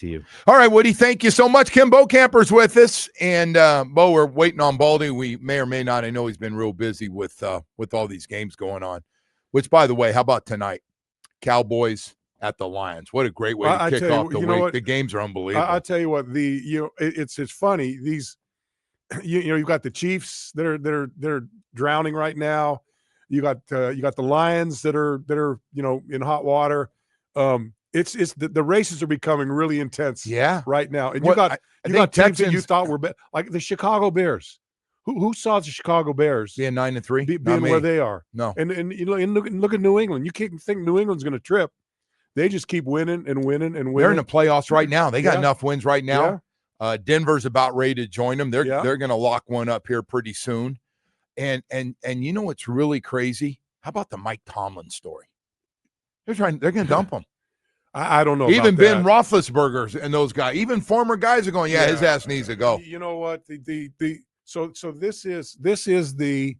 to you. All right, Woody, thank you so much. Kim Bokamper's with us. And, Bo, we're waiting on Baldy. We may or may not. I know he's been real busy with all these games going on. Which, by the way, how about tonight? Cowboys at the Lions. What a great way to kick off the week. The games are unbelievable. I'll tell you what, it's funny. These you've got the Chiefs that are drowning right now. You got the Lions that are in hot water. It's the races are becoming really intense right now. And you got teams that you thought were like the Chicago Bears. Who saw the Chicago Bears being 9-3, being where they are? No. And look at New England. You can't think New England's going to trip. They just keep winning and winning and winning. They're in the playoffs right now. They got enough wins right now. Yeah. Denver's about ready to join them. They're going to lock one up here pretty soon. And you know what's really crazy? How about the Mike Tomlin story? They're going to dump him. I don't know. Even about Ben that. Roethlisberger and those guys, even former guys are going, his ass needs to go. You know what? So this is the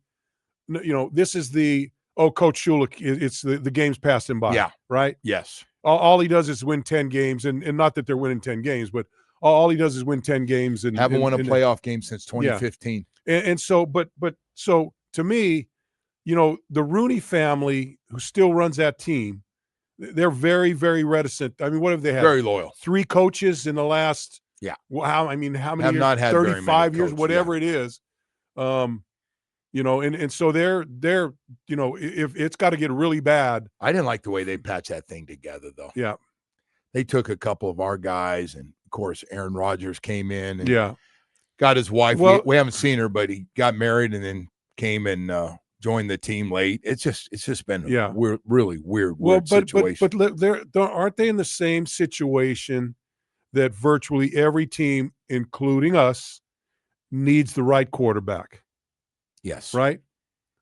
Coach Shulik. It's the game's passed him by. Yeah. Right. Yes. All he does is win 10 games, and not that they're winning 10 games, but all he does is win 10 games and haven't won a playoff game since 2015. Yeah. And so, but so to me, the Rooney family, who still runs that team, they're very, very reticent. I mean, what have they had? Very loyal. 3 coaches in the last. Yeah. How many have years? Not had 35 years, coaches, whatever it is. And so they're if it's got to get really bad. I didn't like the way they patched that thing together, though. Yeah. They took a couple of our guys, and of course Aaron Rodgers came in and got his wife. Well, we haven't seen her, but he got married and then came and joined the team late. It's just been a really weird situation. But aren't they in the same situation that virtually every team, including us, needs the right quarterback? Yes. Right.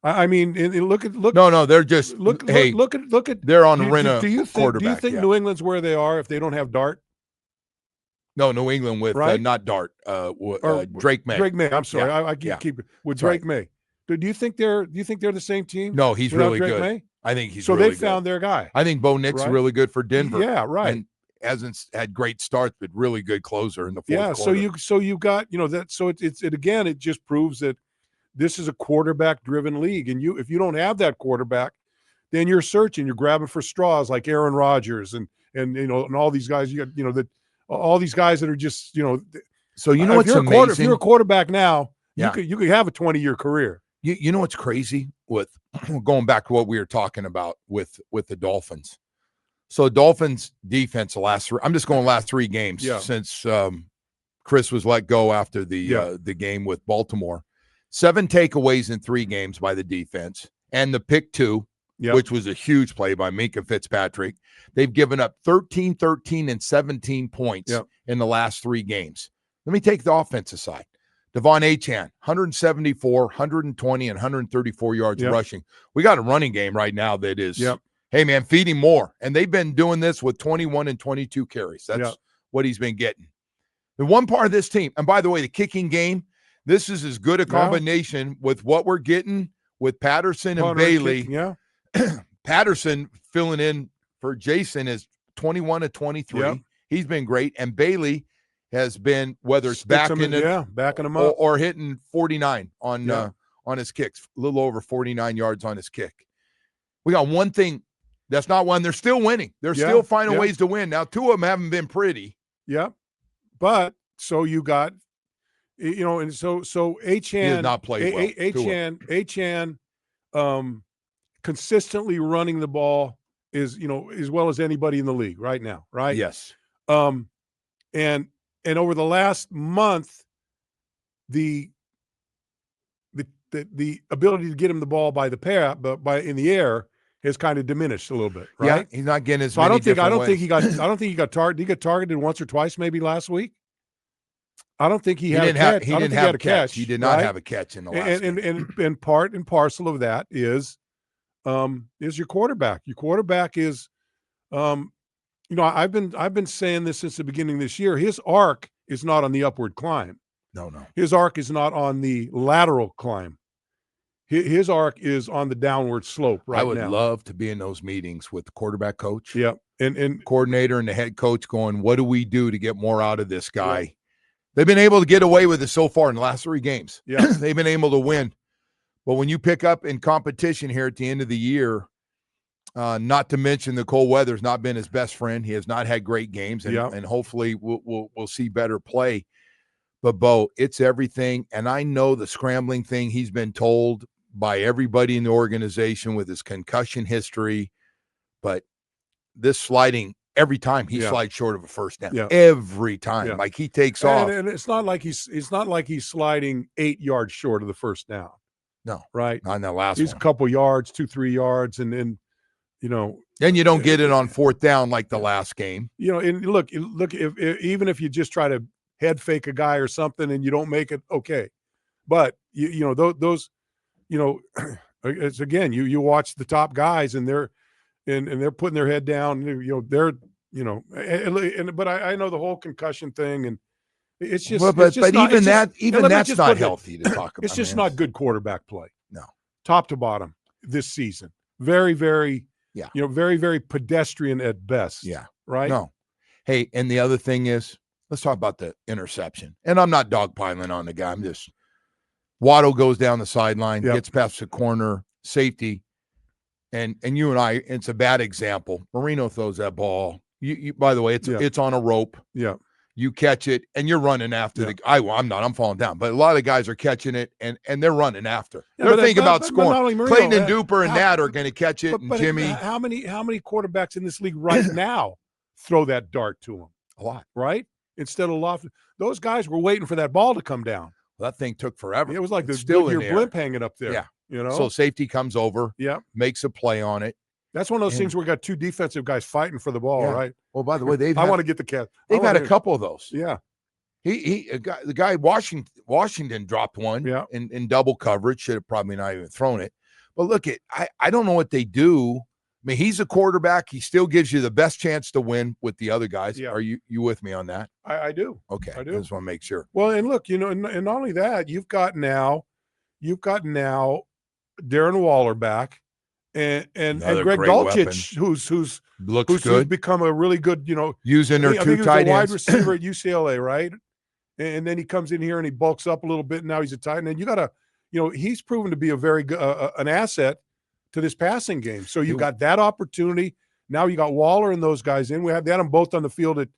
I mean, look. No, they're just look at. They're on quarterback. Do you think New England's where they are if they don't have Dart? No, New England with not Dart. Drake May. Drake May. I'm sorry, I keep with Drake May. Do you think they're the same team? No, he's really Drake good. May? I think he's so really they found their guy. I think Bo Nix really good for Denver. Yeah, right. And hasn't had great starts, but really good closer in the fourth quarter. So you got that. So it just proves that this is a quarterback-driven league, and if you don't have that quarterback, then you're searching, you're grabbing for straws like Aaron Rodgers and all these guys. You got all these guys that are just So what's amazing? If you're a quarterback now, you could have a 20-year career. You know what's crazy with going back to what we were talking about with the Dolphins. So Dolphins defense I'm just going last 3 games since Chris was let go after the game with Baltimore. 7 takeaways in 3 games by the defense, and the pick 2, which was a huge play by Minka Fitzpatrick. They've given up 13, 13, and 17 points in the last 3 games. Let me take the offensive side. Devon Achane, 174, 120, and 134 yards rushing. We got a running game right now that is, hey, man, feed him more. And they've been doing this with 21 and 22 carries. That's what he's been getting. The one part of this team, and by the way, the kicking game, this is as good a combination with what we're getting with Patterson and Bailey. Patterson filling in for Jason is 21 to 23. Yep. He's been great. And Bailey has been, whether it's backing him up or hitting 49 on his kicks, a little over 49 yards on his kick. We got one thing. That's not one. They're still winning. They're still finding ways to win. Now, 2 of them haven't been pretty. Yeah. But so you got, and so Achane, he has not played well. Achane, consistently running the ball is, as well as anybody in the league right now, right? Yes. And over the last month, the ability to get him the ball by in the air has kind of diminished a little bit, right? Yeah, he's not getting as many. I don't think he got targeted. He got targeted once or twice, maybe last week. I don't think he had a catch. He didn't have a catch. He did not have a catch in the last game. And part and parcel of that is your quarterback. Your quarterback is, I've been saying this since the beginning of this year. His arc is not on the upward climb. No. His arc is not on the lateral climb. His arc is on the downward slope right now. I would love to be in those meetings with the quarterback coach. Yep. and coordinator and the head coach going, what do we do to get more out of this guy? Right. They've been able to get away with it so far in the last 3 games. Yeah. They've been able to win. But when you pick up in competition here at the end of the year, not to mention the cold weather's not been his best friend. He has not had great games, and hopefully we'll see better play. But, Bo, it's everything. And I know the scrambling thing he's been told by everybody in the organization with his concussion history. But this sliding, every time he slides short of a first down. Every time. Like he takes off. And it's not like he's sliding 8 yards short of the first down. No. Right? Not in that last He's one. a couple yards, 2-3 yards, and then, you know. Then you don't get it on 4th down like the last game. You know, and look, if even if you just try to head fake a guy or something and you don't make it, okay. But you know, those, you know, it's again, you watch the top guys and they're putting their head down, you know, they're, you know, but I know the whole concussion thing, and it's just, well, but even that's not healthy to talk about. It's just not good quarterback play. No. Top to bottom this season. Very, very, you know, very, very pedestrian at best. Yeah. Right. No. Hey, and the other thing is, let's talk about the interception. And I'm not dogpiling on the guy. I'm just, Waddle goes down the sideline, gets past the corner, safety. And you and I, it's a bad example. Marino throws that ball. You by the way, it's on a rope. Yeah. You catch it and you're running after I'm falling down. But a lot of guys are catching it and they're running after. They're thinking about scoring. Marino, Clayton and Duper and Nat are going to catch it, and Jimmy. How many quarterbacks in this league right now throw that dart to him? A lot. Right? Instead of lofting. Those guys were waiting for that ball to come down. Well, that thing took forever. It was like your blimp hanging up there. Yeah. You know? So safety comes over, makes a play on it. That's one of those things where we got 2 defensive guys fighting for the ball, right? Well, by the way, I want to get the cat. They've had a couple of those. Yeah. The guy Washington dropped one in double coverage. Should have probably not even thrown it. But look, I don't know what they do. I mean, he's a quarterback. He still gives you the best chance to win with the other guys. Yeah. Are you with me on that? I do. Okay. I do. I just want to make sure. Well, and look, you know, and not only that, you've got now Darren Waller back and Greg Dulcich, who's become a really good, you know, using their 2 tight ends. He was a wide receiver at UCLA, right? And then he comes in here and he bulks up a little bit. And now he's a tight end. And you got to, you know, he's proven to be a very good an asset to this passing game. So you got that opportunity. Now you got Waller and those guys in. They had them both on the field at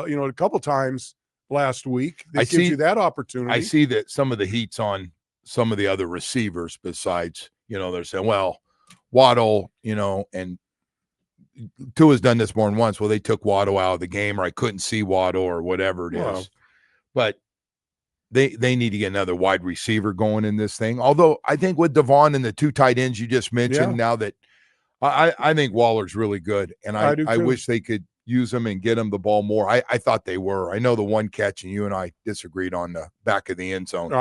you know, a couple times last week. That gives you that opportunity. I see that some of the heat's on some of the other receivers besides, you know, they're saying, well, Waddle, you know, and Tua's done this more than once. Well, they took Waddle out of the game, or I couldn't see Waddle, or whatever it is. But they need to get another wide receiver going in this thing. Although I think with Devon and the 2 tight ends you just mentioned, now that I think Waller's really good, and I wish they could use him and get him the ball more. I thought they were. I know the one catch, and you and I disagreed on the back of the end zone.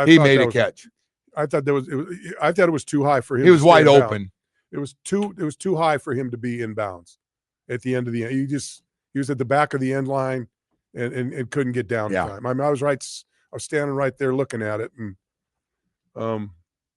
He made a catch. I thought it was too high for him. He was wide open. It was too high for him to be inbounds at the end of the end. He was at the back of the end line and couldn't get down in time. I mean, I was standing right there looking at it, and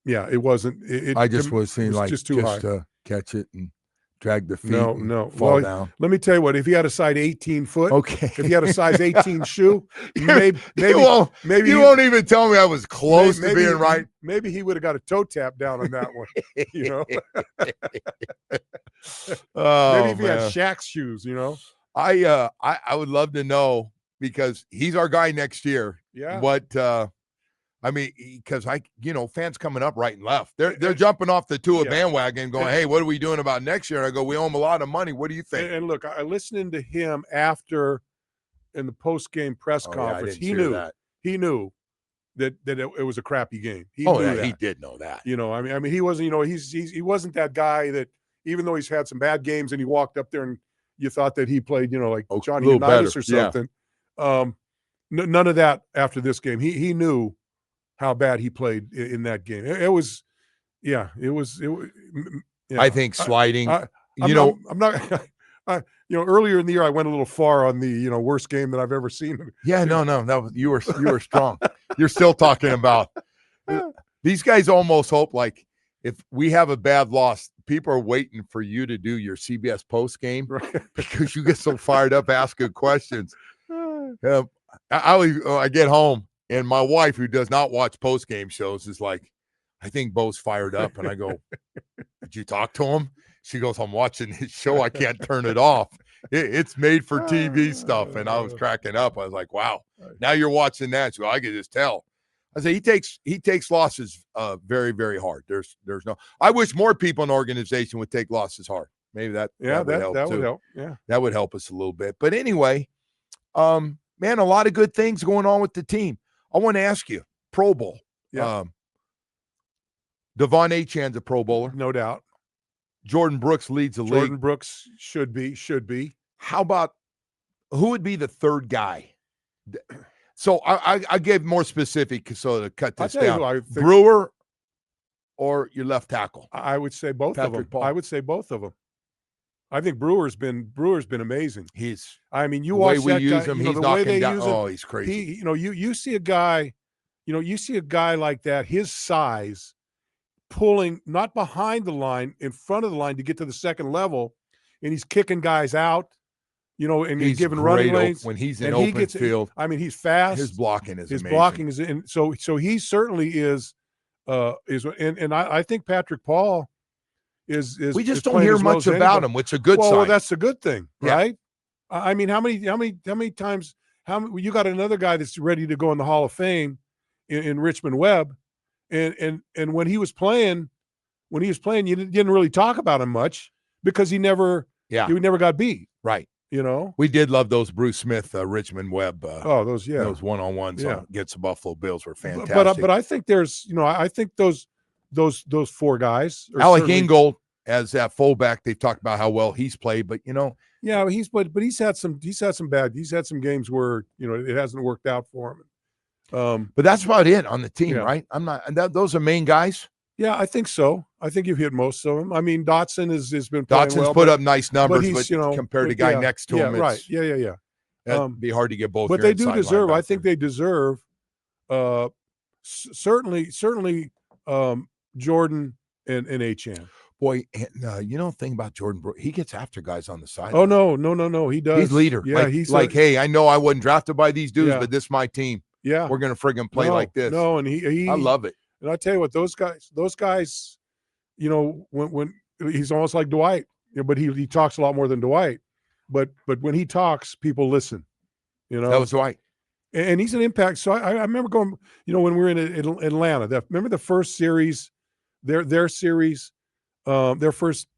it wasn't. I just was seeing like just too high to catch it and drag the feet. Fall down. Let me tell you what. If he had a size 18 foot, okay. If he had a size 18 shoe, maybe you won't even tell me I was close to being right. Maybe he would have got a toe tap down on that one. You know. Maybe if he had Shaq's shoes, you know. I would love to know, because he's our guy next year. Yeah. But I mean, because fans coming up right and left. They're jumping off the Tua bandwagon going, hey, what are we doing about next year? And I go, we owe him a lot of money. What do you think? And look, I listening to him after in the post-game press conference. He knew that it was a crappy game. He did know that. You know, I mean, he wasn't, he wasn't that guy that, even though he's had some bad games and he walked up there and you thought that he played, like Johnny Unitas or something. Yeah. None of that after this game. He knew how bad he played in that game. It was. I think sliding. I'm not. Earlier in the year I went a little far on the worst game that I've ever seen. Yeah, no, you were strong. You're still talking about these guys. Almost hope, like, if we have a bad loss, people are waiting for you to do your CBS post game Right. because you get so fired up asking questions. I get home and my wife, who does not watch post game shows, is like, I think Bo's fired up. And I go, did you talk to him? She goes, I'm watching his show. I can't turn it off. It's made for TV stuff. And I was cracking up. I was like, wow, now you're watching that. So I could just tell. I say he takes losses very, very hard. There's no. I wish more people in the organization would take losses hard. Maybe that would help. That would too. help. Yeah, that would help us a little bit. But anyway, man, a lot of good things going on with the team. I want to ask you, Pro Bowl. Yeah. Devon Achan's a Pro Bowler, no doubt. Jordan Brooks leads the league. Jordan Brooks should be. How about who would be the third guy? So I gave more specific so to cut this down. Brewer or your left tackle? I would say both Patrick of them. Paul. I would say both of them. I think Brewer's been amazing. I mean, you the watch way we that use guy, him, you know, he's the way knocking they down. use Oh, him, he's crazy. You see a guy, you see a guy like that, his size, pulling not behind the line, in front of the line to get to the second level, and he's kicking guys out, and he's giving running lanes when he's in open field. I mean, he's fast. His blocking is amazing. Blocking is, and so he certainly is, and I think Patrick Paul is. We just don't hear much about him, which is a good sign. Well, that's a good thing, right? Yeah. I mean, how many times? You got another guy that's ready to go in the Hall of Fame in Richmond Webb, and when he was playing, you didn't really talk about him much because he never got beat. Right. You we did love those Bruce Smith, Richmond Webb. Those one-on-ones against the Buffalo Bills were fantastic. But I think there's, I think those four guys. Alec Ingold as that fullback, they've talked about how well he's played, but yeah, he's had some games where it hasn't worked out for him. But that's about it on the team, right? Those are main guys. Yeah, I think so. I think you've hit most of them. I mean, Dotson has been playing Dotson's put up nice numbers, but compared to the guy next to him, right? Yeah. It'd be hard to get both. But they do deserve. I think they deserve. Certainly, Jordan and Achan. Boy, and thing about Jordan Brooks, he gets after guys on the side. Oh no, he does. He's leader. Yeah, he's like, hey, I know I wasn't drafted by these dudes, but this is my team. Yeah, we're gonna friggin' play like this. No, and he I love it. And I tell you what, those guys, when he's almost like Dwight, but he talks a lot more than Dwight. But when he talks, people listen. That was Dwight, and he's an impact. So I remember going, when we were in Atlanta. Remember the first series, their series, their first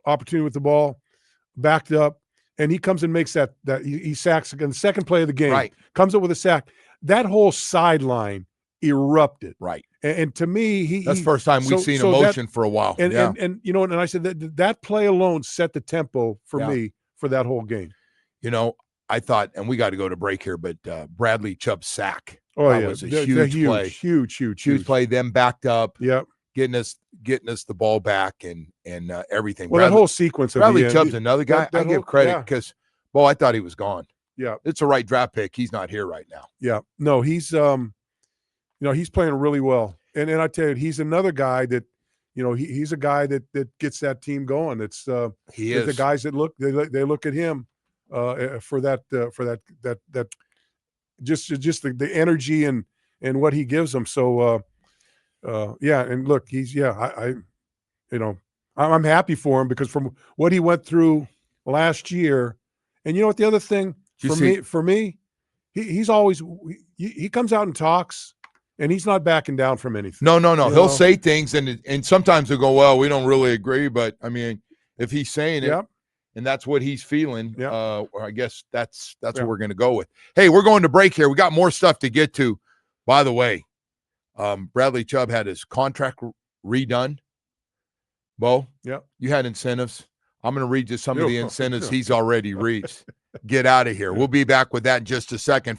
opportunity with the ball, backed up, and he comes and makes that he sacks again. The second play of the game, right? Comes up with a sack. That whole sideline erupted, right? And to me, that's the first time we've seen emotion for a while. And and I said that play alone set the tempo for me for that whole game. I thought, and we got to go to break here, but Bradley Chubb's sack. Was a huge play. Huge play. Them backed up. Yep. Getting us the ball back and everything. Well, that whole sequence. Bradley Chubb's another guy. I give credit because, I thought he was gone. Yeah. It's a right draft pick. He's not here right now. Yeah. No, he's he's playing really well. And I tell you, he's another guy that, he's a guy that gets that team going. It's he is the guys that they look at him for that just the energy and what he gives them. So and look, he's I'm happy for him because from what he went through last year, and what the other thing for me, he's always he comes out and talks. And he's not backing down from anything. No. He'll say things, and sometimes he'll go, well, we don't really agree. But, I mean, if he's saying it, and that's what he's feeling, I guess that's what we're going to go with. Hey, we're going to break here. We got more stuff to get to. By the way, Bradley Chubb had his contract redone. Bo, you had incentives. I'm going to read you some of the incentives he's already reached. Get out of here. We'll be back with that in just a second.